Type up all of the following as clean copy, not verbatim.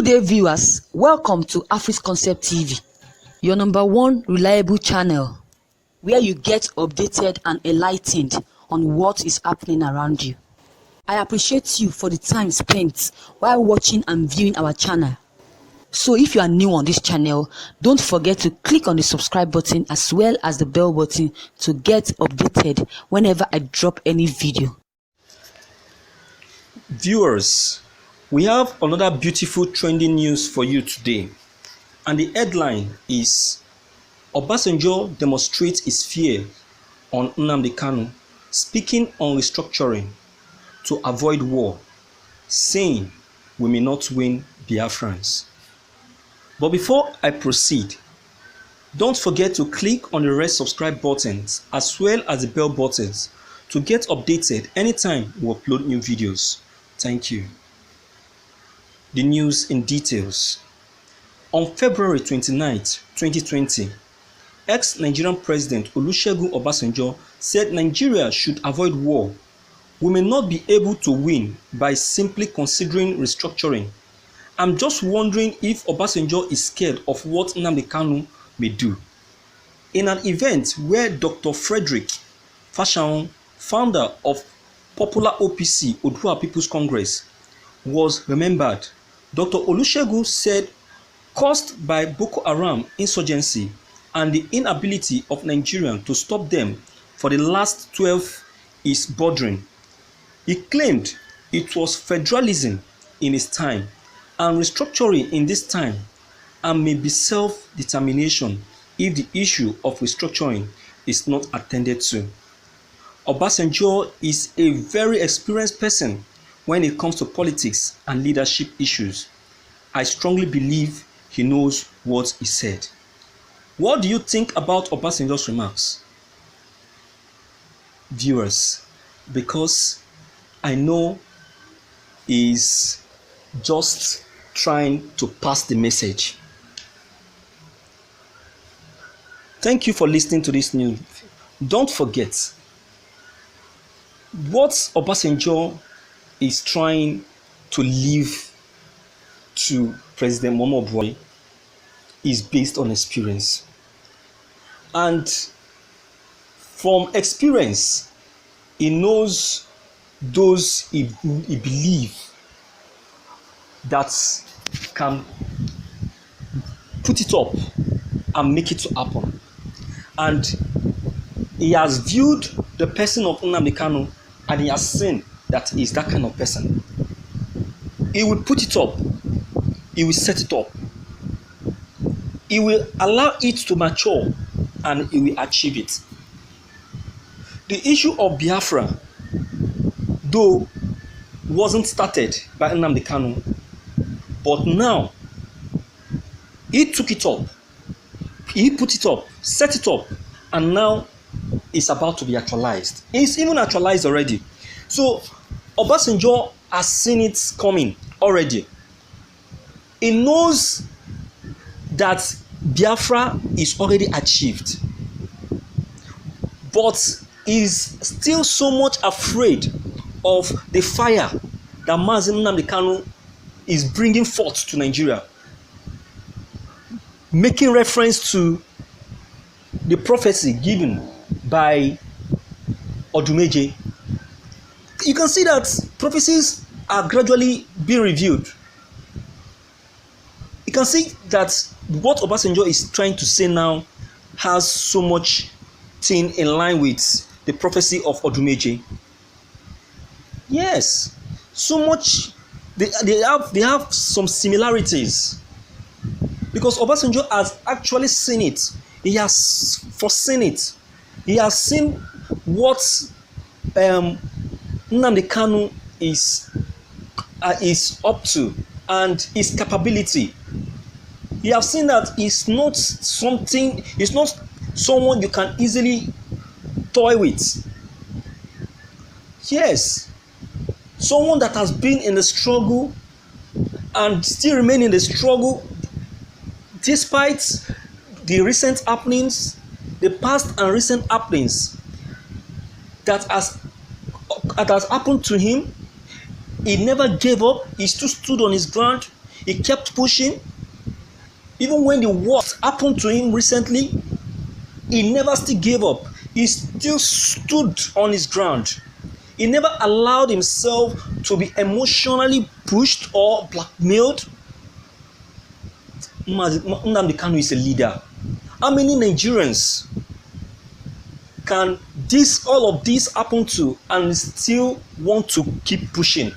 Good day, viewers. Welcome to Afris Concept TV, your number one reliable channel, where you get updated and enlightened on what is happening around you. I appreciate you for the time spent while watching and viewing our channel. So if you are new on this channel, don't forget to click on the subscribe button as well as the bell button to get updated whenever I drop any video. Viewers, we have another beautiful trending news for you today, and the headline is Obasonjo demonstrates his fear on Nnamdi Kanu, speaking on restructuring to avoid war, saying we may not win Biafrans. But before I proceed, don't forget to click on the red subscribe buttons as well as the bell buttons to get updated anytime we upload new videos. Thank you. The news in details. On February 29, 2020, ex-Nigerian President Olusegun Obasonjo said Nigeria should avoid war. We may not be able to win by simply considering restructuring. I'm just wondering if Obasonjo is scared of what Nnamdi Kanu may do. In an event where Dr. Frederick Fashaon, founder of Popular OPC, Odua People's Congress, was remembered, Dr. Olusegun said, caused by Boko Haram insurgency and the inability of Nigerians to stop them for the last 12 is bordering. He claimed it was federalism in his time and restructuring in this time, and may be self-determination if the issue of restructuring is not attended to. Obasonjo is a very experienced person when it comes to politics and leadership issues. I strongly believe he knows what he said. What do you think about Obasonjo's remarks? Viewers, because I know he's just trying to pass the message. Thank you for listening to this news. Don't forget, what Obasonjo is trying to leave to President Muhammadu Buhari is based on experience. And from experience, he knows those he believes that can put it up and make it to happen. And he has viewed the person of Nnamdi Kanu and he has seen that he is that kind of person. He will put it up. He will set it up. He will allow it to mature and he will achieve it. The issue of Biafra, though, wasn't started by Nnamdi Kanu, but now he took it up. He put it up, set it up, and now it's about to be actualized. It's even actualized already. So Obasonjo has seen it coming already. He knows that Biafra is already achieved, but is still so much afraid of the fire that Mazi Nnamdi Kanu is bringing forth to Nigeria, making reference to the prophecy given by Odumeje. You can see that prophecies are gradually being reviewed. You can see that what Obasonjo is trying to say now has so much thing in line with the prophecy of Odumeje. Yes, so much. They have some similarities, because Obasonjo has actually seen it. He has foreseen it. He has seen what Nnamdi Kanu is up to and his capability. He has seen that he's not someone you can easily toy with. Yes, someone that has been in the struggle and still remain in the struggle despite the recent happenings, the past and recent happenings that has happened to him. He never gave up. He still stood on his ground. He kept pushing. Even when the worst happened to him recently, he never still gave up. He still stood on his ground. He never allowed himself to be emotionally pushed or blackmailed. Nnamdi Kanu is a leader. How many Nigerians can all of this happen to and still want to keep pushing?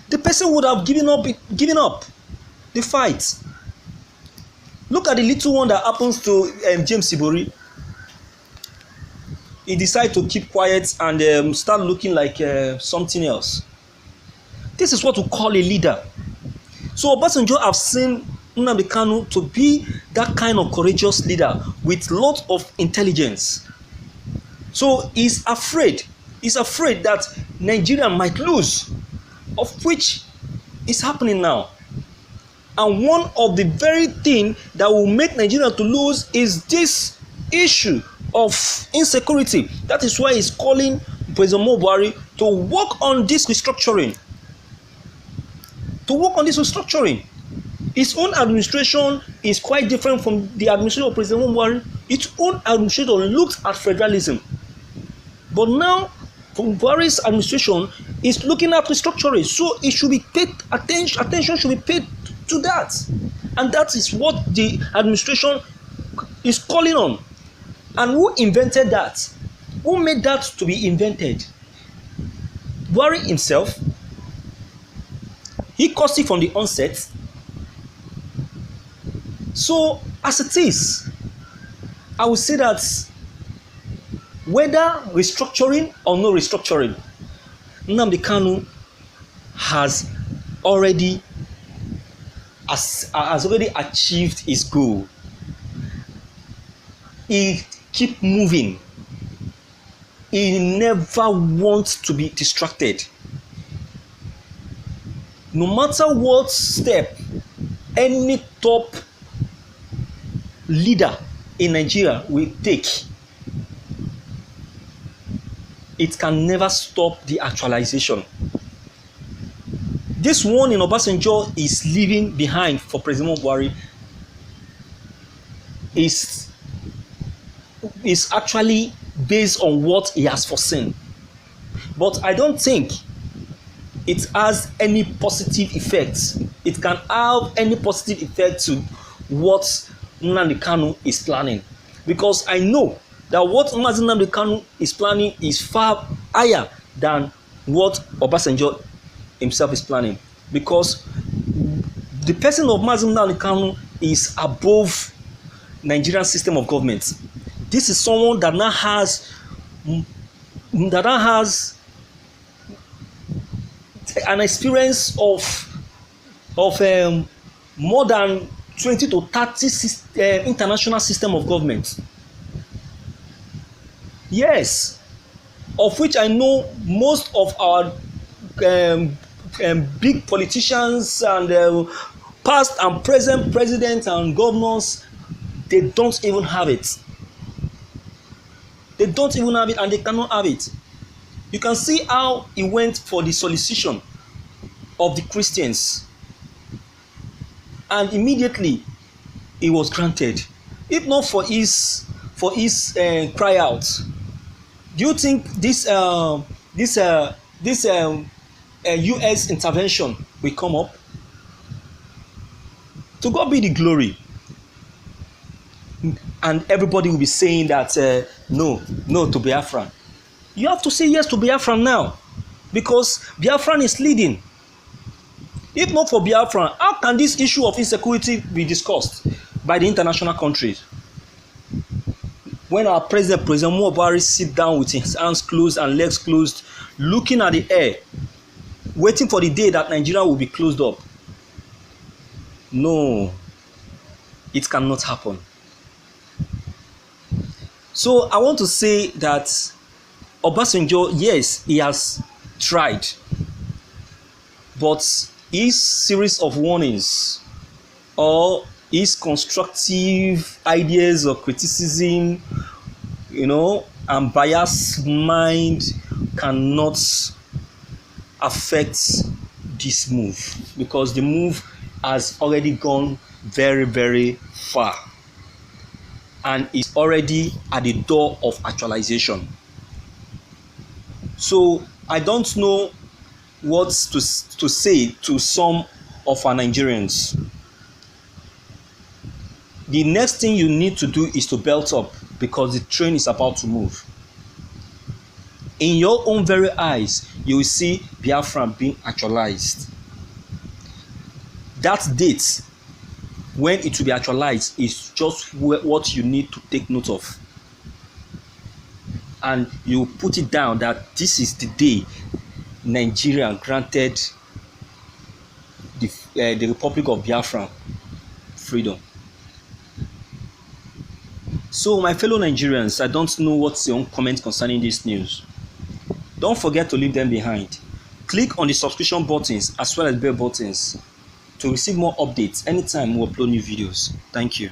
The person would have given up the fight. Look at the little one that happens to James Ibori. He decided to keep quiet and start looking like something else. This is what we call a leader. So Obasonjo have seen Nnamdi Kanu to be that kind of courageous leader with lots of intelligence. So he's afraid that Nigeria might lose, of which is happening now. And one of the very things that will make Nigeria to lose is this issue of insecurity. That is why he's calling President Buhari to work on this restructuring. His own administration is quite different from the administration of President Buhari. Its own administration looks at federalism. But now, Buhari's administration is looking at restructuring. So it should be paid attention should be paid to that. And that is what the administration is calling on. And who invented that? Who made that to be invented? Buhari himself. He caused it from the onset. So, as it is, I would say that whether restructuring or no restructuring, Nnamdi Kanu has already achieved his goal. He keep moving. He never wants to be distracted. No matter what step any top leader in Nigeria will take, it can never stop the actualization. This one in Obasonjo is leaving behind for President Buhari is actually based on what he has foreseen. But I don't think it has any positive effect. It can have any positive effect to what Nnamdi Kanu is planning. Because I know that what Nnamdi Kanu is planning is far higher than what Obasonjo himself is planning. Because the person of Nnamdi Kanu is above Nigerian system of government. This is someone that now has an experience of more than 20 to 30 international system of government. Yes, of which I know most of our big politicians and past and present presidents and governors, they don't even have it. They don't even have it, and they cannot have it. You can see how he went for the solicitation of the Christians, and immediately it was granted. If not for his cry out, do you think this U.S. intervention will come up? To God be the glory. And everybody will be saying that no to Biafra. You have to say yes to Biafra now, because Biafra is leading. If not for Biafra, how can this issue of insecurity be discussed by the international countries? When our President Buhari sit down with his hands closed and legs closed, looking at the air, waiting for the day that Nigeria will be closed up. No, it cannot happen. So I want to say that Obasonjo, yes, he has tried, but his series of warnings or his constructive ideas or criticism, and biased mind cannot affect this move, because the move has already gone very, very far and is already at the door of actualization. So I don't know what to say to some of our Nigerians. The next thing you need to do is to belt up, because the train is about to move. In your own very eyes, you will see Biafra being actualized. That date when it will be actualized is just what you need to take note of. And you put it down that this is the day Nigeria granted the Republic of Biafra freedom. So my fellow Nigerians, I don't know what's your own comment concerning this news. Don't forget to leave them behind. Click on the subscription buttons as well as bell buttons to receive more updates anytime we upload new videos. Thank you.